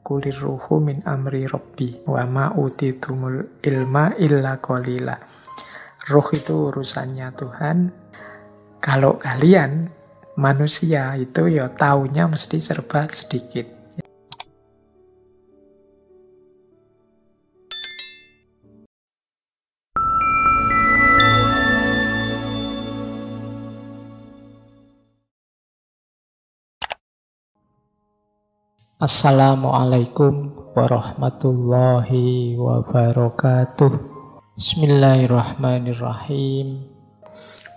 Qulir ruhu min amri rabbi wa ma utitumul ilma illa qalila. Ruh itu urusannya Tuhan. Kalau kalian manusia itu ya taunya mesti serba sedikit. Assalamualaikum warahmatullahi wabarakatuh. Bismillahirrahmanirrahim.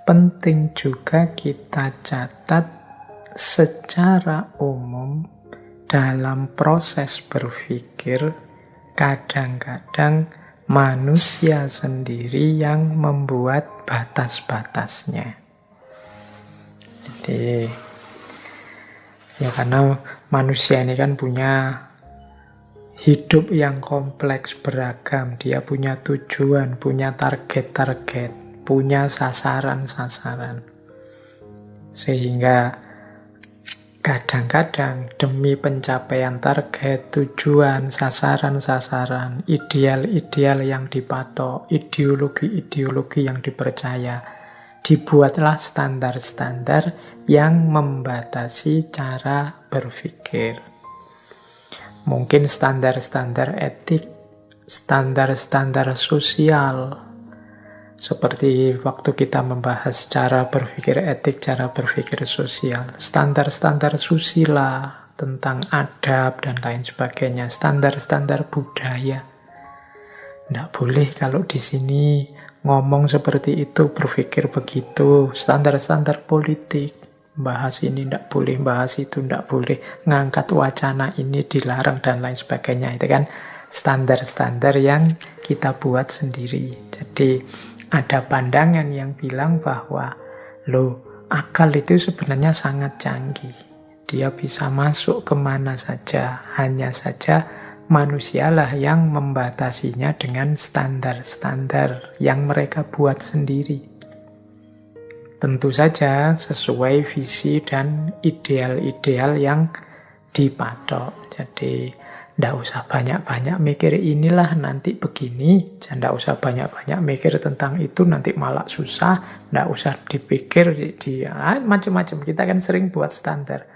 Penting juga kita catat secara umum dalam proses berpikir, kadang-kadang manusia sendiri yang membuat batas-batasnya. Jadi ya karena manusia ini kan punya hidup yang kompleks, beragam. Dia punya tujuan, punya target-target, punya sasaran-sasaran. Sehingga kadang-kadang demi pencapaian target, tujuan, sasaran-sasaran, ideal-ideal yang dipatok, ideologi-ideologi yang dipercaya, dibuatlah standar-standar yang membatasi cara berpikir. Mungkin standar-standar etik, standar-standar sosial. Seperti waktu kita membahas cara berpikir etik, cara berpikir sosial. Standar-standar susila tentang adab dan lain sebagainya. Standar-standar budaya. Nggak boleh kalau di sini ngomong seperti itu, berpikir begitu. Standar-standar politik, bahas ini tidak boleh, bahas itu tidak boleh, ngangkat wacana ini dilarang dan lain sebagainya. Itu kan standar-standar yang kita buat sendiri. Jadi ada pandangan yang bilang bahwa akal itu sebenarnya sangat canggih. Dia bisa masuk kemana saja, hanya saja manusialah yang membatasinya dengan standar-standar yang mereka buat sendiri. Tentu saja sesuai visi dan ideal-ideal yang dipatok. Jadi tidak usah banyak-banyak mikir inilah nanti begini, tidak usah banyak-banyak mikir tentang itu nanti malah susah, tidak usah dipikir macam-macam. Kita kan sering buat standar.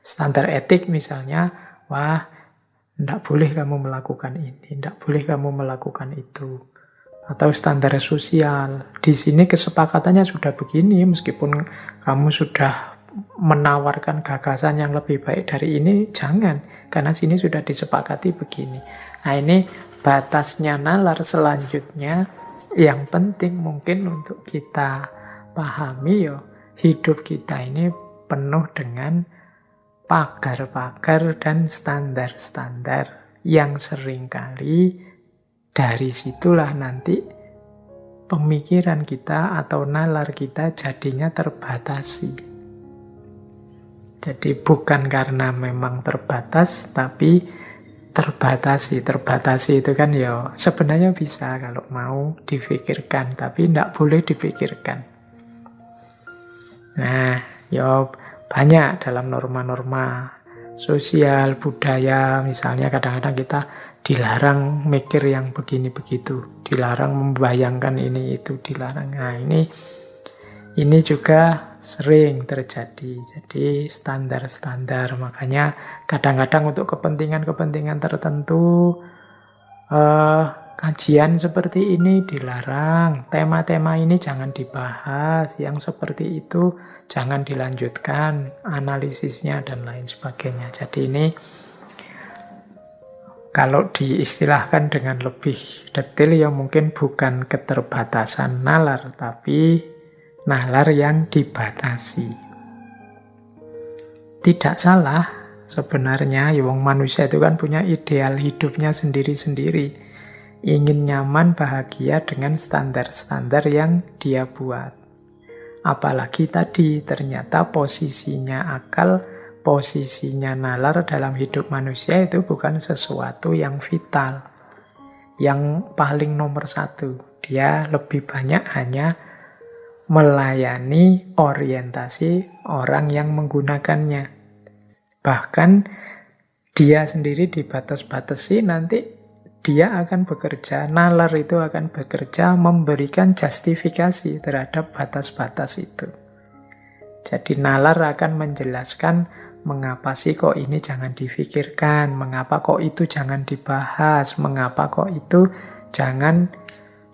Standar etik misalnya, wah tidak boleh kamu melakukan ini, tidak boleh kamu melakukan itu. Atau standar sosial. Di sini kesepakatannya sudah begini, meskipun kamu sudah menawarkan gagasan yang lebih baik dari ini, jangan. Karena sini sudah disepakati begini. Nah ini batasnya nalar selanjutnya. Yang penting mungkin untuk kita pahami hidup kita ini penuh dengan pagar-pagar dan standar-standar yang seringkali dari situlah nanti pemikiran kita atau nalar kita jadinya terbatasi. Jadi bukan karena memang terbatas, tapi terbatasi. Terbatasi itu kan sebenarnya bisa kalau mau dipikirkan, tapi tidak boleh dipikirkan. Nah, banyak dalam norma-norma sosial, budaya, misalnya kadang-kadang kita dilarang mikir yang begini-begitu, dilarang membayangkan ini itu, dilarang. Nah, ini juga sering terjadi. Jadi standar-standar, makanya kadang-kadang untuk kepentingan-kepentingan tertentu kajian seperti ini dilarang, tema-tema ini jangan dibahas, yang seperti itu jangan dilanjutkan analisisnya dan lain sebagainya. Jadi ini kalau diistilahkan dengan lebih detail mungkin bukan keterbatasan nalar, tapi nalar yang dibatasi. Tidak salah sebenarnya, manusia itu kan punya ideal hidupnya sendiri-sendiri. Ingin nyaman, bahagia dengan standar-standar yang dia buat. Apalagi tadi ternyata posisinya akal, posisinya nalar dalam hidup manusia itu bukan sesuatu yang vital, yang paling nomor satu. Dia lebih banyak hanya melayani orientasi orang yang menggunakannya. Bahkan dia sendiri dibatas-batasi, nanti dia akan bekerja, nalar itu akan bekerja memberikan justifikasi terhadap batas-batas itu. Jadi nalar akan menjelaskan mengapa sih kok ini jangan difikirkan, mengapa kok itu jangan dibahas, mengapa kok itu jangan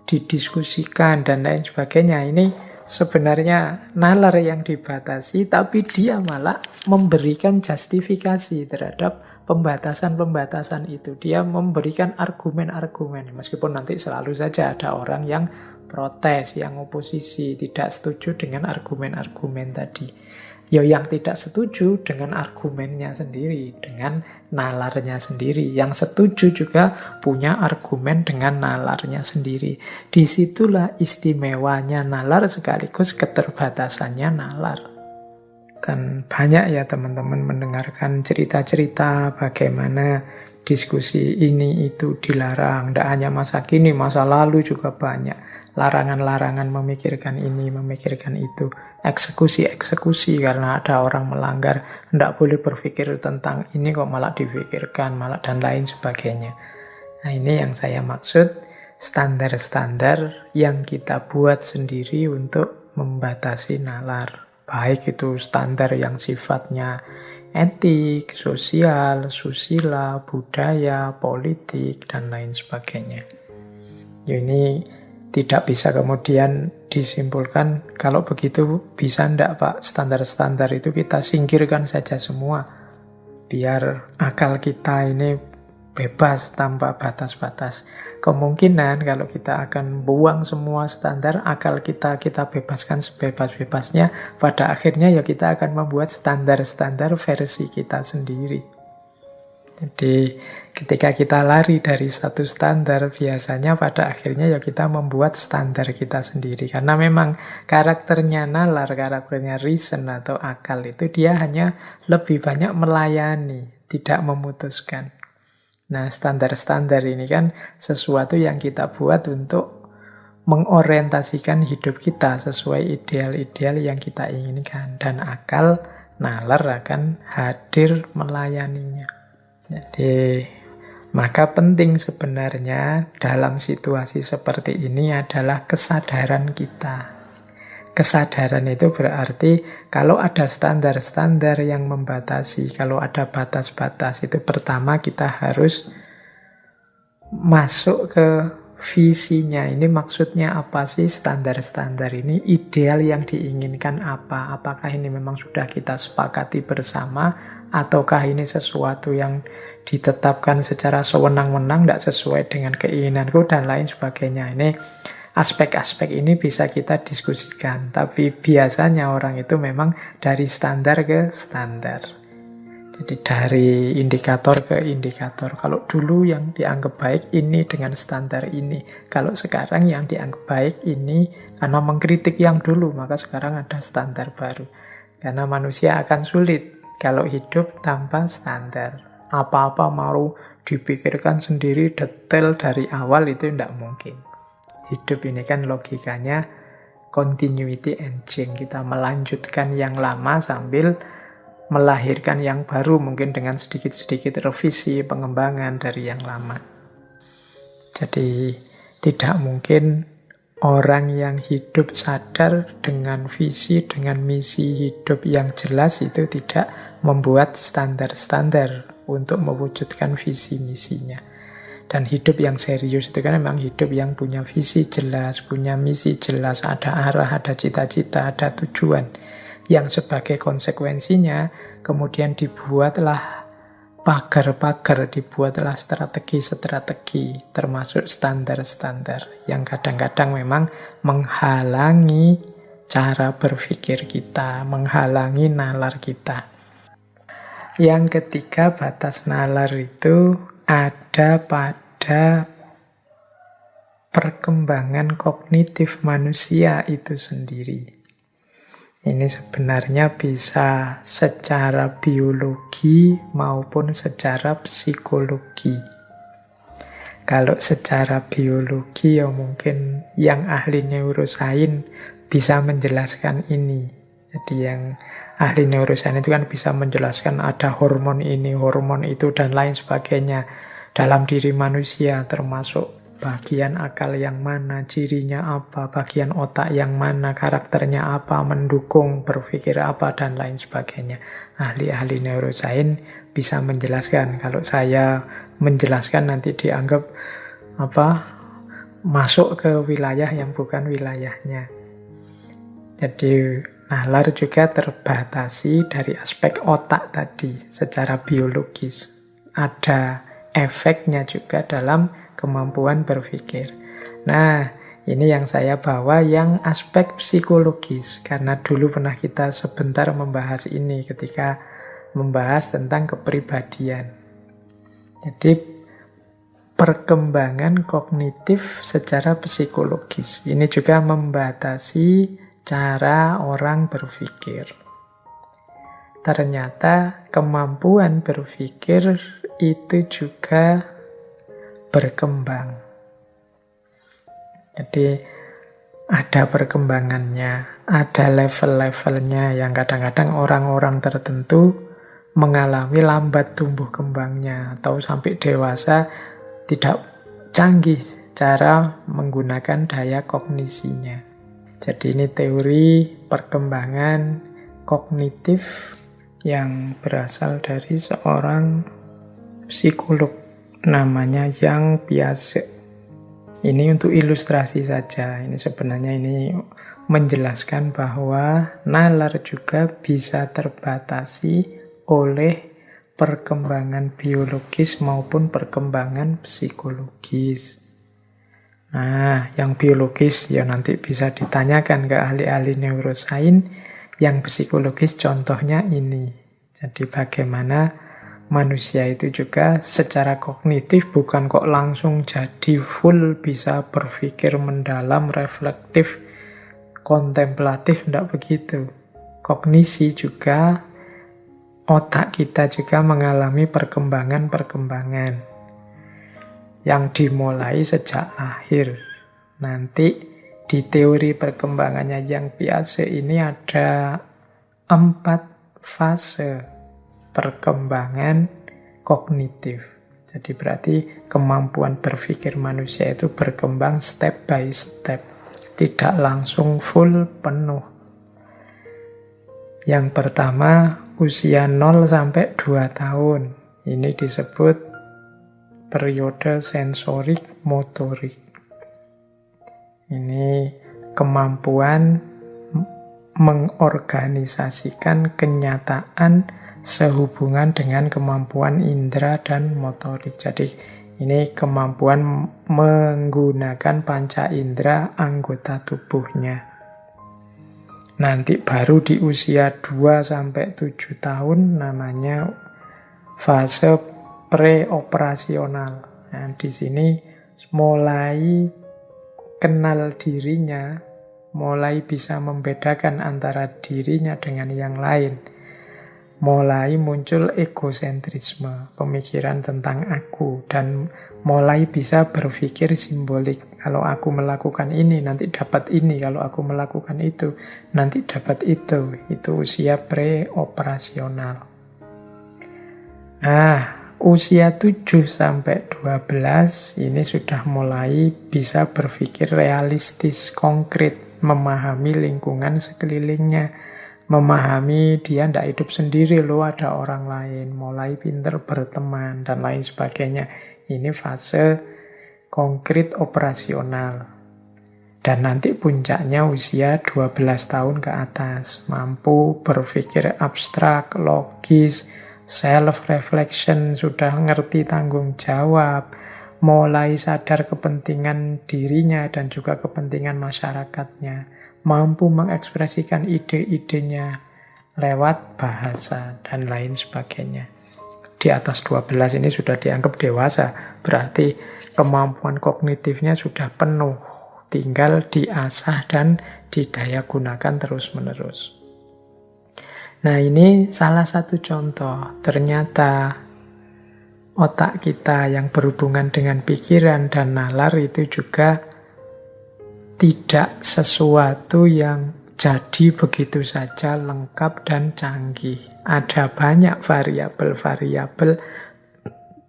didiskusikan, dan lain sebagainya. Ini sebenarnya nalar yang dibatasi, tapi dia malah memberikan justifikasi terhadap pembatasan-pembatasan itu. Dia memberikan argumen-argumen, meskipun nanti selalu saja ada orang yang protes, yang oposisi, tidak setuju dengan argumen-argumen tadi. Ya yang tidak setuju dengan argumennya sendiri, dengan nalarnya sendiri. Yang setuju juga punya argumen dengan nalarnya sendiri. Disitulah istimewanya nalar sekaligus keterbatasannya nalar. Kan banyak ya teman-teman mendengarkan cerita-cerita bagaimana diskusi ini itu dilarang. Tidak hanya masa kini, masa lalu juga banyak. Larangan-larangan memikirkan ini, memikirkan itu. Eksekusi-eksekusi karena ada orang melanggar. Tidak boleh berpikir tentang ini kok malah difikirkan, malah dan lain sebagainya. Nah ini yang saya maksud, standar-standar yang kita buat sendiri untuk membatasi nalar. Baik itu standar yang sifatnya etik, sosial, susila, budaya, politik, dan lain sebagainya. Ini tidak bisa kemudian disimpulkan, kalau begitu bisa ndak Pak, standar-standar itu kita singkirkan saja semua. Biar akal kita ini bebas tanpa batas-batas. Kemungkinan kalau kita akan buang semua standar, akal kita bebaskan sebebas-bebasnya, pada akhirnya ya kita akan membuat standar-standar versi kita sendiri. Jadi ketika kita lari dari satu standar, biasanya pada akhirnya ya kita membuat standar kita sendiri. Karena memang karakternya nalar, karakternya reason atau akal itu dia hanya lebih banyak melayani, tidak memutuskan. Nah standar-standar ini kan sesuatu yang kita buat untuk mengorientasikan hidup kita sesuai ideal-ideal yang kita inginkan. Dan akal, nalar akan hadir melayaninya. Jadi, maka penting sebenarnya dalam situasi seperti ini adalah kesadaran kita. Kesadaran itu berarti kalau ada standar-standar yang membatasi, kalau ada batas-batas, itu pertama kita harus masuk ke visinya. Ini maksudnya apa sih standar-standar ini? Ideal yang diinginkan apa? Apakah ini memang sudah kita sepakati bersama? Ataukah ini sesuatu yang ditetapkan secara sewenang-wenang, tidak sesuai dengan keinginanku, dan lain sebagainya. Ini aspek-aspek ini bisa kita diskusikan. Tapi biasanya orang itu memang dari standar ke standar. Jadi dari indikator ke indikator. Kalau dulu yang dianggap baik ini dengan standar ini. Kalau sekarang yang dianggap baik ini karena mengkritik yang dulu, maka sekarang ada standar baru. Karena manusia akan sulit kalau hidup tanpa standar. Apa-apa mau dipikirkan sendiri detail dari awal itu tidak mungkin. Hidup ini kan logikanya continuity and change. Kita melanjutkan yang lama sambil melahirkan yang baru, mungkin dengan sedikit-sedikit revisi, pengembangan dari yang lama. Jadi tidak mungkin orang yang hidup sadar dengan visi, dengan misi hidup yang jelas itu tidak membuat standar-standar untuk mewujudkan visi misinya. Dan hidup yang serius itu kan memang hidup yang punya visi jelas, punya misi jelas, ada arah, ada cita-cita, ada tujuan. Yang sebagai konsekuensinya kemudian dibuatlah pagar-pagar, dibuatlah strategi-strategi, termasuk standar-standar yang kadang-kadang memang menghalangi cara berpikir kita, menghalangi nalar kita. Yang ketiga, batas nalar itu ada pada perkembangan kognitif manusia itu sendiri. Ini sebenarnya bisa secara biologi maupun secara psikologi. Kalau secara biologi ya mungkin yang ahli neuroscience bisa menjelaskan ini. Jadi yang ahli neurosains itu kan bisa menjelaskan ada hormon ini, hormon itu, dan lain sebagainya dalam diri manusia, termasuk bagian akal yang mana, cirinya apa, bagian otak yang mana, karakternya apa, mendukung, berpikir apa, dan lain sebagainya. Ahli-ahli neurosains bisa menjelaskan. Kalau saya menjelaskan nanti dianggap masuk ke wilayah yang bukan wilayahnya. Jadi nalar juga terbatasi dari aspek otak tadi secara biologis. Ada efeknya juga dalam kemampuan berpikir. Nah, ini yang saya bawa yang aspek psikologis, karena dulu pernah kita sebentar membahas ini ketika membahas tentang kepribadian. Jadi perkembangan kognitif secara psikologis ini juga membatasi cara orang berpikir. Ternyata kemampuan berpikir itu juga berkembang. Jadi ada perkembangannya, ada level-levelnya yang kadang-kadang orang-orang tertentu mengalami lambat tumbuh kembangnya atau sampai dewasa tidak canggih cara menggunakan daya kognisinya. Jadi ini teori perkembangan kognitif yang berasal dari seorang psikolog namanya Yang Piaget. Ini untuk ilustrasi saja. Ini sebenarnya menjelaskan bahwa nalar juga bisa terbatasi oleh perkembangan biologis maupun perkembangan psikologis. Nah, yang biologis ya nanti bisa ditanyakan ke ahli-ahli neurosains. Yang psikologis contohnya ini. Jadi bagaimana manusia itu juga secara kognitif bukan kok langsung jadi full bisa berpikir mendalam, reflektif, kontemplatif, tidak begitu. Kognisi juga, otak kita juga mengalami perkembangan-perkembangan yang dimulai sejak lahir. Nanti di teori perkembangannya Yang Piaget ini ada 4 fase perkembangan kognitif. Jadi berarti kemampuan berpikir manusia itu berkembang step by step, tidak langsung full penuh. Yang pertama usia 0 sampai 2 tahun. Ini disebut periode sensorik motorik. Ini kemampuan mengorganisasikan kenyataan sehubungan dengan kemampuan indera dan motorik. Jadi ini kemampuan menggunakan panca indera anggota tubuhnya. Nanti baru di usia 2-7 tahun namanya fase preoperasional. Nah, di sini mulai kenal dirinya, mulai bisa membedakan antara dirinya dengan yang lain. Mulai muncul egosentrisme, pemikiran tentang aku, dan mulai bisa berpikir simbolik. Kalau aku melakukan ini, nanti dapat ini. Kalau aku melakukan itu, nanti dapat itu. Itu usia preoperasional. Nah, usia 7-12 ini sudah mulai bisa berpikir realistis, konkret, memahami lingkungan sekelilingnya. Memahami dia tidak hidup sendiri loh, ada orang lain, mulai pinter berteman, dan lain sebagainya. Ini fase konkret operasional. Dan nanti puncaknya usia 12 tahun ke atas. Mampu berpikir abstrak, logis, self-reflection, sudah ngerti tanggung jawab, mulai sadar kepentingan dirinya dan juga kepentingan masyarakatnya. Mampu mengekspresikan ide-idenya lewat bahasa dan lain sebagainya. Di atas 12 ini sudah dianggap dewasa, berarti kemampuan kognitifnya sudah penuh, tinggal diasah dan didaya gunakan terus-menerus. Nah, ini salah satu contoh. Ternyata otak kita yang berhubungan dengan pikiran dan nalar itu juga tidak sesuatu yang jadi begitu saja lengkap dan canggih. Ada banyak variabel-variabel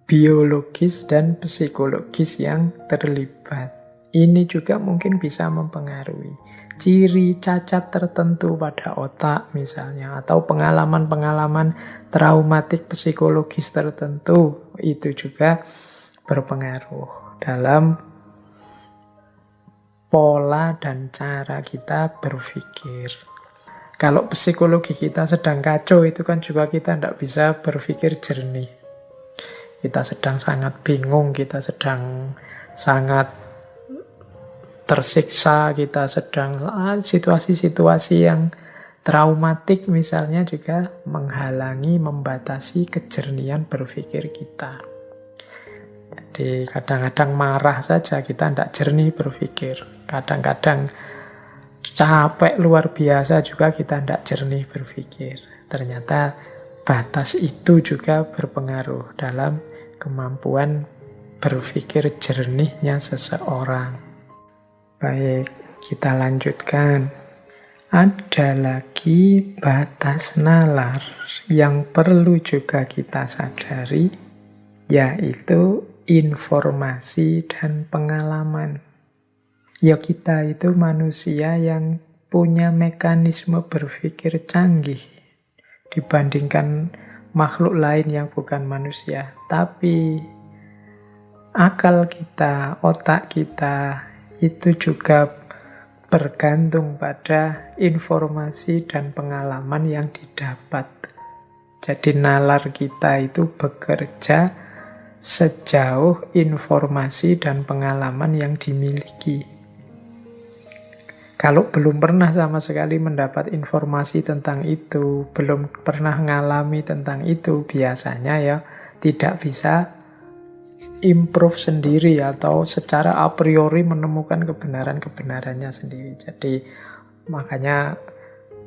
biologis dan psikologis yang terlibat. Ini juga mungkin bisa mempengaruhi ciri cacat tertentu pada otak misalnya, atau pengalaman-pengalaman traumatik psikologis tertentu. Itu juga berpengaruh dalam pola dan cara kita berpikir. Kalau psikologi kita sedang kacau, itu kan juga kita tidak bisa berpikir jernih. Kita sedang sangat bingung, kita sedang sangat tersiksa, kita sedang situasi-situasi yang traumatik misalnya juga menghalangi, membatasi kejernihan berpikir kita. Jadi kadang-kadang marah saja kita tidak jernih berpikir. Kadang-kadang capek luar biasa juga kita tidak jernih berpikir. Ternyata batas itu juga berpengaruh dalam kemampuan berpikir jernihnya seseorang. Baik, kita lanjutkan. Ada lagi batas nalar yang perlu juga kita sadari, yaitu informasi dan pengalaman. Ya, kita itu manusia yang punya mekanisme berpikir canggih dibandingkan makhluk lain yang bukan manusia. Tapi akal kita, otak kita itu juga bergantung pada informasi dan pengalaman yang didapat. Jadi nalar kita itu bekerja sejauh informasi dan pengalaman yang dimiliki. Kalau belum pernah sama sekali mendapat informasi tentang itu, belum pernah ngalami tentang itu, biasanya ya tidak bisa improve sendiri atau secara a priori menemukan kebenaran-kebenarannya sendiri. Jadi makanya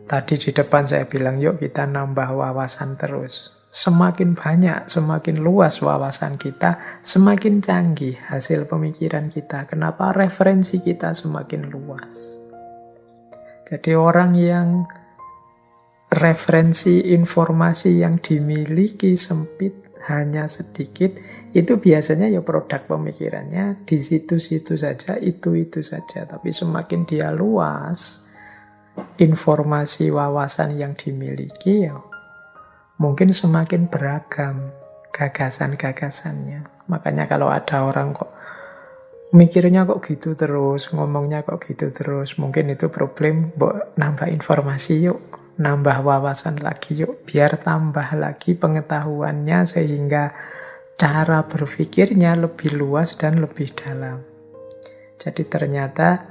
tadi di depan saya bilang, yuk kita nambah wawasan terus. Semakin banyak, semakin luas wawasan kita, semakin canggih hasil pemikiran kita. Kenapa? Referensi kita semakin luas. Jadi orang yang referensi informasi yang dimiliki sempit, hanya sedikit, itu biasanya ya produk pemikirannya di situ-situ saja, itu saja. Tapi semakin dia luas, informasi wawasan yang dimiliki, ya mungkin semakin beragam gagasan-gagasannya. Makanya kalau ada orang kok mikirnya kok gitu terus, ngomongnya kok gitu terus, mungkin itu problem, nambah informasi yuk, nambah wawasan lagi yuk, biar tambah lagi pengetahuannya sehingga cara berpikirnya lebih luas dan lebih dalam. Jadi ternyata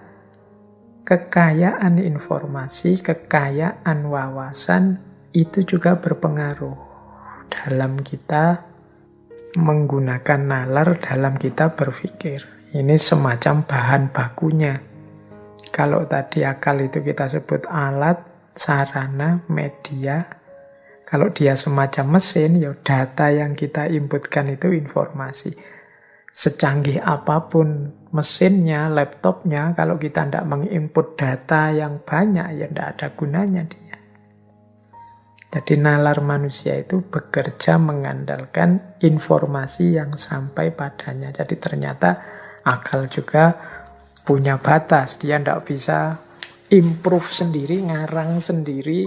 kekayaan informasi, kekayaan wawasan itu juga berpengaruh dalam kita menggunakan nalar dalam kita berpikir. Ini semacam bahan bakunya. Kalau tadi akal itu kita sebut alat, sarana, media. Kalau dia semacam mesin, ya data yang kita inputkan itu informasi. Secanggih apapun mesinnya, laptopnya, kalau kita tidak menginput data yang banyak, ya tidak ada gunanya dia. Jadi nalar manusia itu bekerja mengandalkan informasi yang sampai padanya. Jadi ternyata akal juga punya batas. Dia tidak bisa improve sendiri, ngarang sendiri,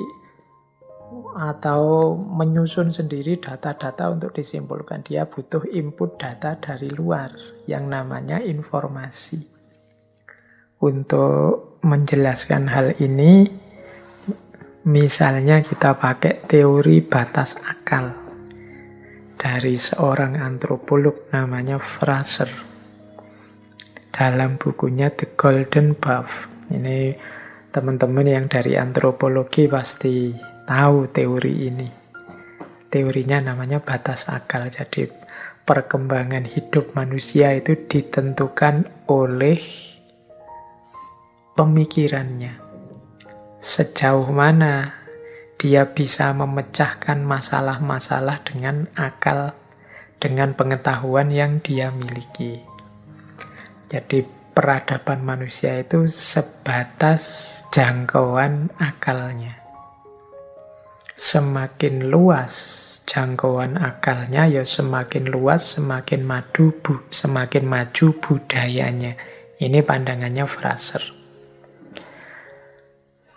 atau menyusun sendiri data-data untuk disimpulkan. Dia butuh input data dari luar yang namanya informasi. Untuk menjelaskan hal ini, misalnya kita pakai teori batas akal dari seorang antropolog namanya Fraser. Dalam bukunya The Golden Buff. Ini teman-teman yang dari antropologi pasti tahu teori ini. Teorinya namanya batas akal. Jadi perkembangan hidup manusia itu ditentukan oleh pemikirannya. Sejauh mana dia bisa memecahkan masalah-masalah dengan akal, dengan pengetahuan yang dia miliki. Jadi peradaban manusia itu sebatas jangkauan akalnya. Semakin luas jangkauan akalnya, ya semakin luas, semakin maju budayanya. Ini pandangannya Fraser.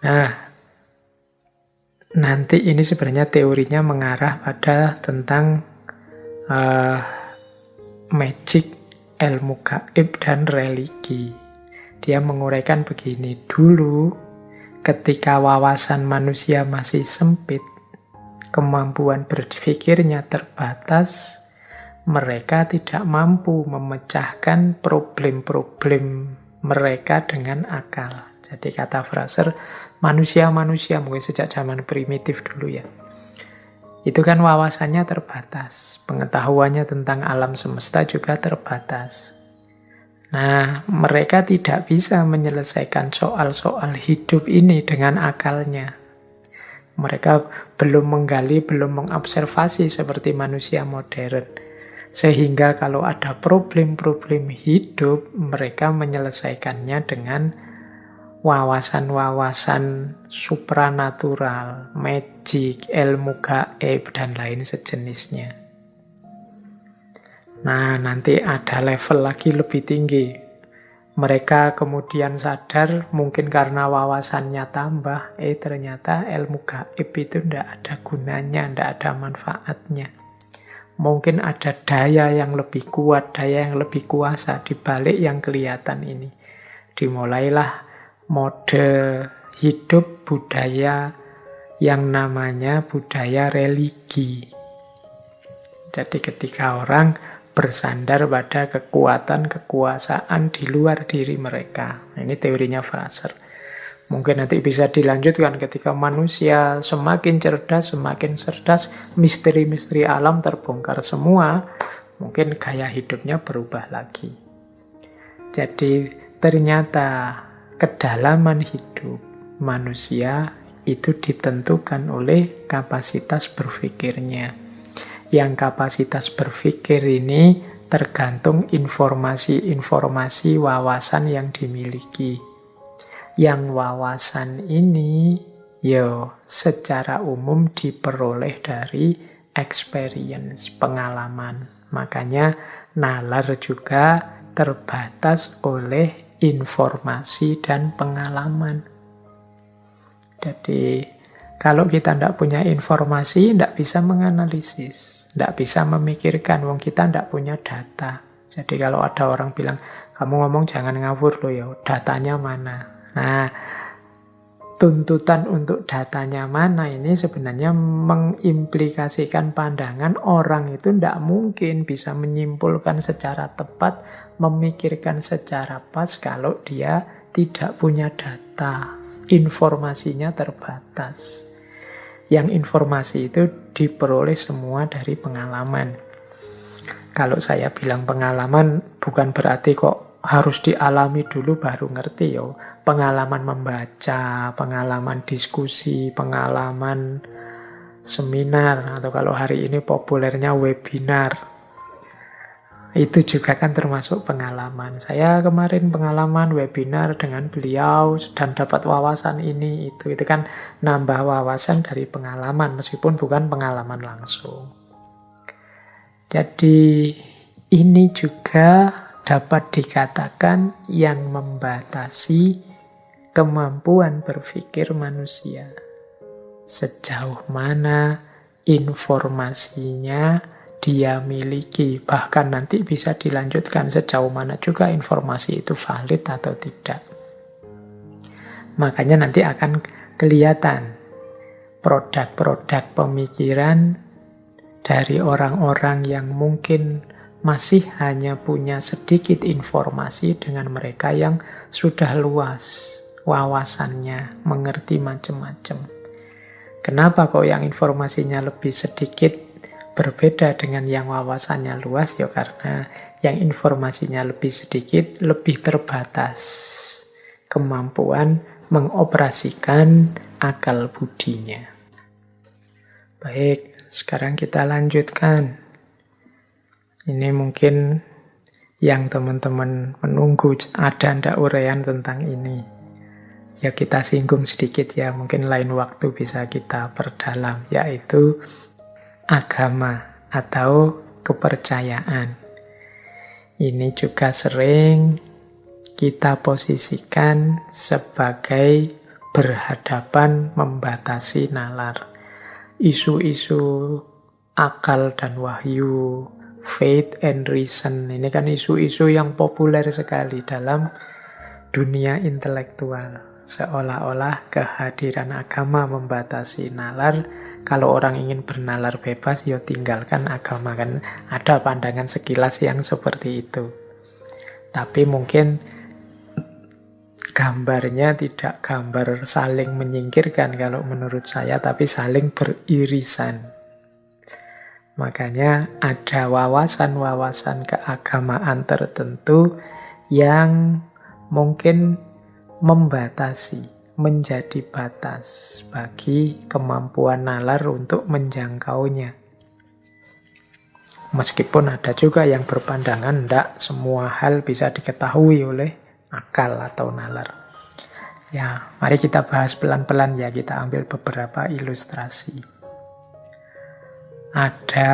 Nah, nanti ini sebenarnya teorinya mengarah pada tentang magic, ilmu gaib, dan religi. Dia menguraikan begini, dulu ketika wawasan manusia masih sempit, kemampuan berpikirnya terbatas, mereka tidak mampu memecahkan problem-problem mereka dengan akal. Jadi kata Fraser, manusia-manusia mungkin sejak zaman primitif dulu ya, itu kan wawasannya terbatas, pengetahuannya tentang alam semesta juga terbatas. Nah, mereka tidak bisa menyelesaikan soal-soal hidup ini dengan akalnya. Mereka belum menggali, belum mengobservasi seperti manusia modern. Sehingga kalau ada problem-problem hidup, mereka menyelesaikannya dengan wawasan-wawasan supranatural, magic, ilmu gaib, dan lain sejenisnya. Nah, nanti ada level lagi lebih tinggi. Mereka kemudian sadar, mungkin karena wawasannya tambah, ternyata ilmu gaib itu tidak ada gunanya, tidak ada manfaatnya. Mungkin ada daya yang lebih kuat, daya yang lebih kuasa di balik yang kelihatan ini. Dimulailah mode hidup budaya yang namanya budaya religi. Jadi ketika orang bersandar pada kekuatan, kekuasaan di luar diri mereka. Nah, ini teorinya Fraser. Mungkin nanti bisa dilanjutkan ketika manusia semakin cerdas, misteri-misteri alam terbongkar semua, mungkin gaya hidupnya berubah lagi. Jadi ternyata kedalaman hidup manusia itu ditentukan oleh kapasitas berpikirnya. Yang kapasitas berpikir ini tergantung informasi-informasi wawasan yang dimiliki. Yang wawasan ini secara umum diperoleh dari experience, pengalaman. Makanya nalar juga terbatas oleh informasi dan pengalaman. Jadi kalau kita tidak punya informasi, tidak bisa menganalisis, tidak bisa memikirkan, wong kita tidak punya data. Jadi kalau ada orang bilang, kamu ngomong jangan ngawur loh ya, datanya mana? Nah, tuntutan untuk datanya mana ini sebenarnya mengimplikasikan pandangan orang itu tidak mungkin bisa menyimpulkan secara tepat, memikirkan secara pas kalau dia tidak punya data. Informasinya terbatas. Yang informasi itu diperoleh semua dari pengalaman. Kalau saya bilang pengalaman, bukan berarti kok harus dialami dulu baru ngerti ya. Pengalaman membaca, pengalaman diskusi, pengalaman seminar, atau kalau hari ini populernya webinar. Itu juga kan termasuk pengalaman. Saya kemarin pengalaman webinar dengan beliau dan dapat wawasan ini, itu kan nambah wawasan dari pengalaman meskipun bukan pengalaman langsung. Jadi ini juga dapat dikatakan yang membatasi kemampuan berpikir manusia. Sejauh mana informasinya dia miliki, bahkan nanti bisa dilanjutkan sejauh mana juga informasi itu valid atau tidak. Makanya nanti akan kelihatan produk-produk pemikiran dari orang-orang yang mungkin masih hanya punya sedikit informasi dengan mereka yang sudah luas wawasannya, mengerti macam-macam. Kenapa kok yang informasinya lebih sedikit berbeda dengan yang wawasannya luas? Ya karena yang informasinya lebih sedikit, lebih terbatas kemampuan mengoperasikan akal budinya. Baik, sekarang kita lanjutkan. Ini mungkin yang teman-teman menunggu ada ndak uraian tentang ini. Ya kita singgung sedikit ya, mungkin lain waktu bisa kita perdalam, yaitu agama atau kepercayaan. Ini juga sering kita posisikan sebagai berhadapan membatasi nalar. Isu-isu akal dan wahyu, faith and reason, ini kan isu-isu yang populer sekali dalam dunia intelektual. Seolah-olah kehadiran agama membatasi nalar. Kalau orang ingin bernalar bebas, ya tinggalkan agama. Kan ada pandangan sekilas yang seperti itu. Tapi mungkin gambarnya tidak gambar saling menyingkirkan kalau menurut saya, tapi saling beririsan. Makanya ada wawasan-wawasan keagamaan tertentu yang mungkin membatasi, menjadi batas bagi kemampuan nalar untuk menjangkaunya. Meskipun ada juga yang berpandangan tidak semua hal bisa diketahui oleh akal atau nalar. Ya, mari kita bahas pelan-pelan ya, kita ambil beberapa ilustrasi. Ada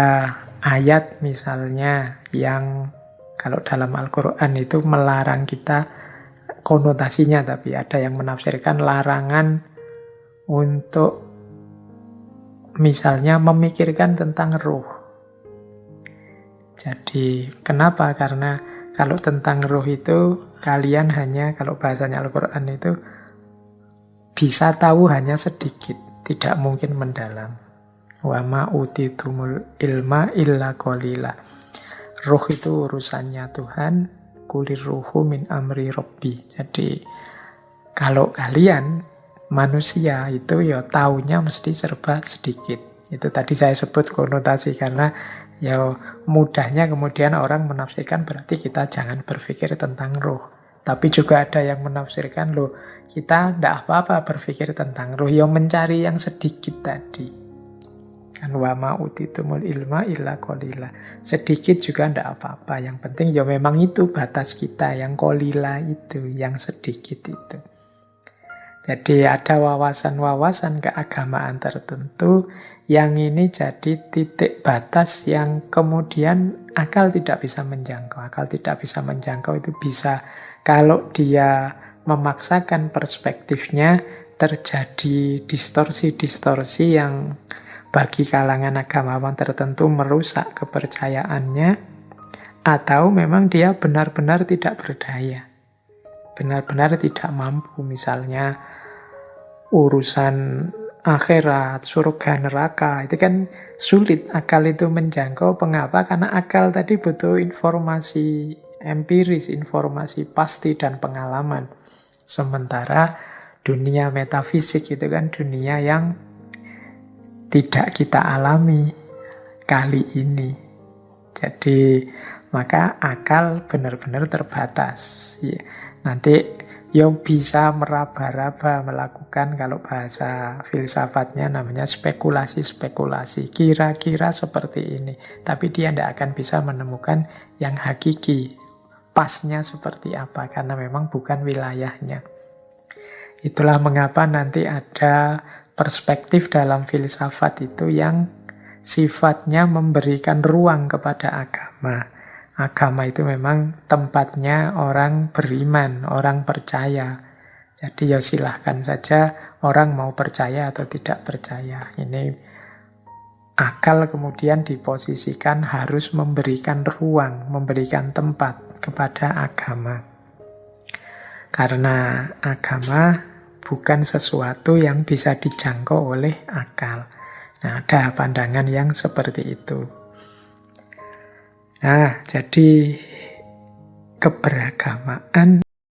ayat misalnya yang kalau dalam Al-Quran itu melarang kita, konotasinya tapi ada yang menafsirkan larangan untuk misalnya memikirkan tentang ruh. Jadi kenapa? Karena kalau tentang ruh itu, kalian hanya, kalau bahasanya Al-Quran itu, bisa tahu hanya sedikit, tidak mungkin mendalam. Wa ma utitumul ilma illa qalila. Ruh itu urusannya Tuhan, kulir ruhu min amri rabbi. Jadi, kalau kalian, manusia itu ya taunya mesti serba sedikit. Itu tadi saya sebut konotasi karena ya mudahnya kemudian orang menafsirkan berarti kita jangan berpikir tentang ruh. Tapi juga ada yang menafsirkan, loh kita tidak apa-apa berpikir tentang ruh, ya mencari yang sedikit tadi. Kan wa ma utitumul ilma illa qalila. Sedikit juga tidak apa-apa, yang penting ya memang itu batas kita, yang qalila itu, yang sedikit itu. Jadi ada wawasan-wawasan keagamaan tertentu yang ini jadi titik batas yang kemudian akal tidak bisa menjangkau. Akal tidak bisa menjangkau itu bisa kalau dia memaksakan perspektifnya terjadi distorsi-distorsi yang bagi kalangan agamawan tertentu merusak kepercayaannya, atau memang dia benar-benar tidak berdaya. Benar-benar tidak mampu, misalnya urusan akhirat, surga, neraka, itu kan sulit akal itu menjangkau. Mengapa? Karena akal tadi butuh informasi empiris, informasi pasti dan pengalaman. Sementara dunia metafisik itu kan dunia yang tidak kita alami kali ini. Jadi maka akal benar-benar terbatas. Nanti yang bisa meraba-raba melakukan, kalau bahasa filsafatnya namanya spekulasi-spekulasi, kira-kira seperti ini, tapi dia tidak akan bisa menemukan yang hakiki, pasnya seperti apa, karena memang bukan wilayahnya. Itulah mengapa nanti ada perspektif dalam filsafat itu yang sifatnya memberikan ruang kepada agama. Agama itu memang tempatnya orang beriman, orang percaya. Jadi ya silahkan saja orang mau percaya atau tidak percaya. Ini akal kemudian diposisikan harus memberikan ruang, memberikan tempat kepada agama. Karena agama bukan sesuatu yang bisa dijangkau oleh akal. Nah, ada pandangan yang seperti itu. Nah, jadi keberagamaan